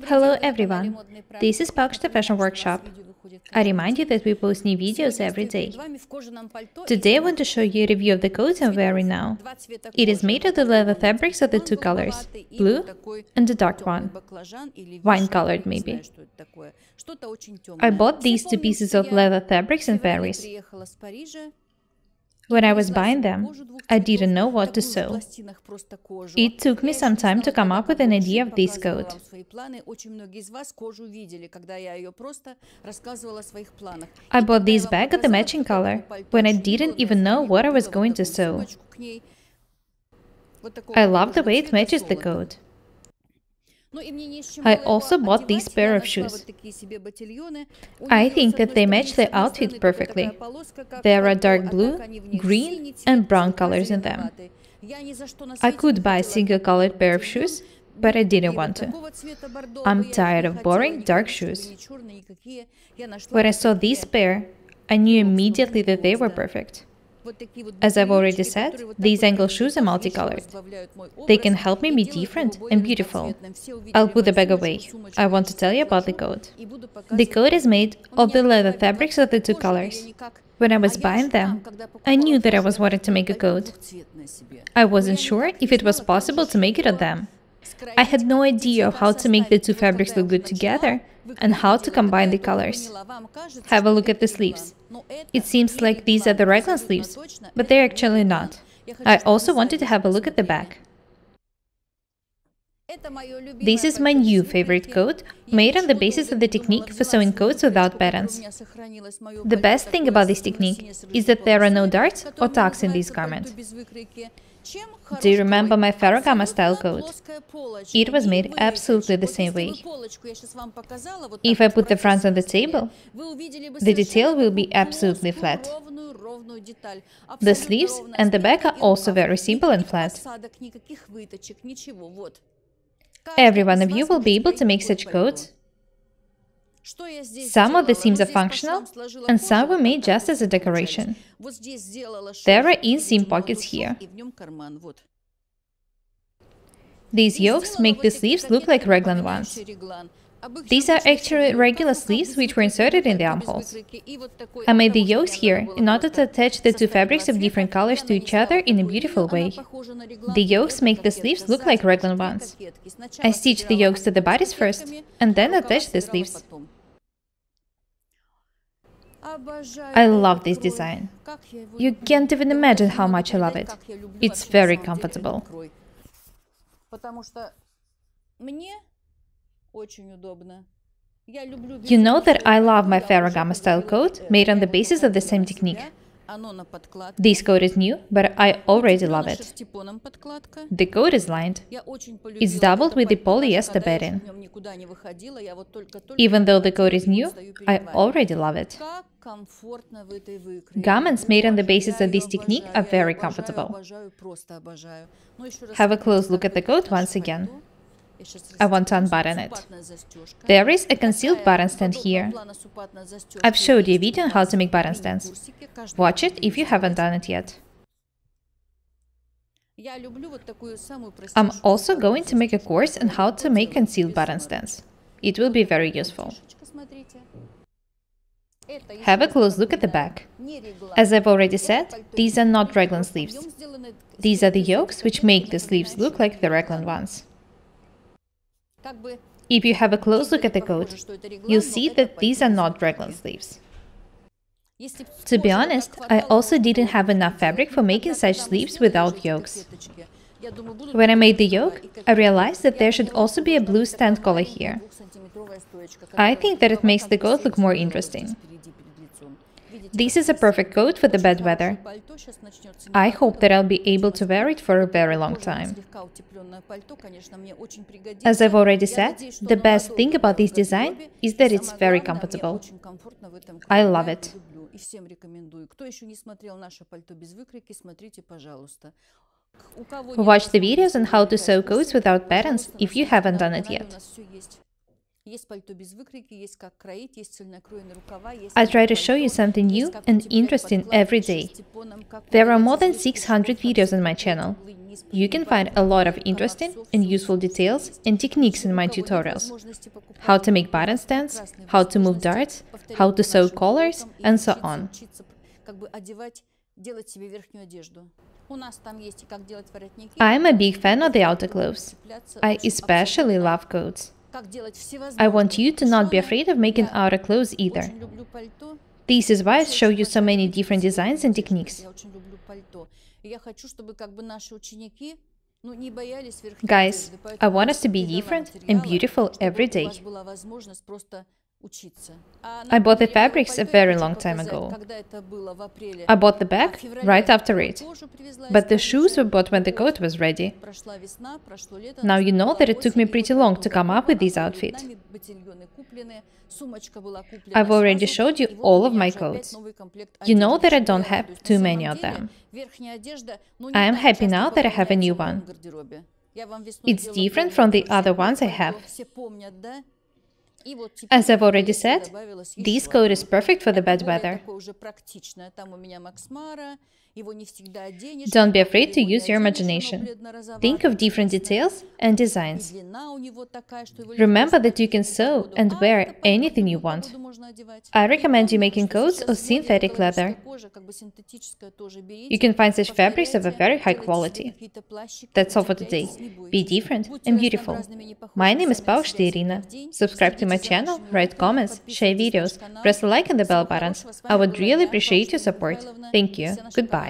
Hello everyone, this is Pakshta Fashion Workshop. I remind you that we post new videos every day. Today I want to show you a review of the coat I'm wearing now. It is made of the leather fabrics of the two colors, blue and the dark one, wine-colored maybe. I bought these two pieces of leather fabrics in Paris. When I was buying them, I didn't know what to sew. It took me some time to come up with an idea of this coat. I bought this bag of the matching color when I didn't even know what I was going to sew. I love the way it matches the coat. I also bought this pair of shoes. I think that they match the outfit perfectly. There are dark blue, green and brown colors in them. I could buy a single-colored pair of shoes, but I didn't want to. I'm tired of boring dark shoes. When I saw this pair, I knew immediately that they were perfect. As I've already said, these ankle shoes are multicolored. They can help me be different and beautiful. I'll put the bag away. I want to tell you about the coat. The coat is made of the leather fabrics of the two colors. When I was buying them, I knew that I was wanting to make a coat. I wasn't sure if it was possible to make it of them. I had no idea of how to make the two fabrics look good together and how to combine the colors. Have a look at the sleeves. It seems like these are the raglan sleeves, but they're actually not. I also wanted to have a look at the back. This is my new favorite coat, made on the basis of the technique for sewing coats without patterns. The best thing about this technique is that there are no darts or tucks in this garment. Do you remember my Ferragamo style coat? It was made absolutely the same way. If I put the front on the table, the detail will be absolutely flat. The sleeves and the back are also very simple and flat. Every one of you will be able to make such coats. Some of the seams are functional, and some were made just as a decoration. There are inseam pockets here. These yokes make the sleeves look like raglan ones. These are actually regular sleeves which were inserted in the armholes. I made the yokes here in order to attach the two fabrics of different colors to each other in a beautiful way. The yokes make the sleeves look like raglan ones. I stitched the yokes to the bodice first, and then attached the sleeves. I love this design. You can't even imagine how much I love it. It's very comfortable. You know that I love my Ferragamo style coat made on the basis of the same technique. This coat is new, but I already love it. The coat is lined. It's doubled with the polyester batting. Even though the coat is new, I already love it. Garments made on the basis of this technique are very comfortable. Have a close look at the coat once again. I want to unbutton it. There is a concealed button stand here. I've showed you a video on how to make button stands. Watch it if you haven't done it yet. I'm also going to make a course on how to make concealed button stands. It will be very useful. Have a close look at the back. As I've already said, these are not raglan sleeves. These are the yokes which make the sleeves look like the raglan ones. If you have a close look at the coat, you'll see that these are not raglan sleeves. To be honest, I also didn't have enough fabric for making such sleeves without yokes. When I made the yoke, I realized that there should also be a blue stand collar here. I think that it makes the coat look more interesting. This is a perfect coat for the bad weather. I hope that I'll be able to wear it for a very long time. As I've already said, the best thing about this design is that it's very comfortable. I love it. Watch the videos on how to sew coats without patterns if you haven't done it yet. I try to show you something new and interesting every day. There are more than 600 videos on my channel. You can find a lot of interesting and useful details and techniques in my tutorials. How to make button stands, how to move darts, how to sew collars, and so on. I'm a big fan of the outer clothes. I especially love coats. I want you to not be afraid of making outer clothes either. This is why I show you so many different designs and techniques. Guys, I want us to be different and beautiful every day. I bought the fabrics a very long time ago. I bought the bag right after it, but the shoes were bought when the coat was ready. Now you know that it took me pretty long to come up with this outfit. I've already showed you all of my coats. You know that I don't have too many of them. I am happy now that I have a new one. It's different from the other ones I have. As I've already said, this coat is perfect for the bad weather. Don't be afraid to use your imagination. Think of different details and designs. Remember that you can sew and wear anything you want. I recommend you making coats of synthetic leather. You can find such fabrics of a very high quality. That's all for today. Be different and beautiful. My name is Paukšte Irina. Subscribe to my channel, write comments, share videos, press the like and the bell buttons. I would really appreciate your support. Thank you. Goodbye.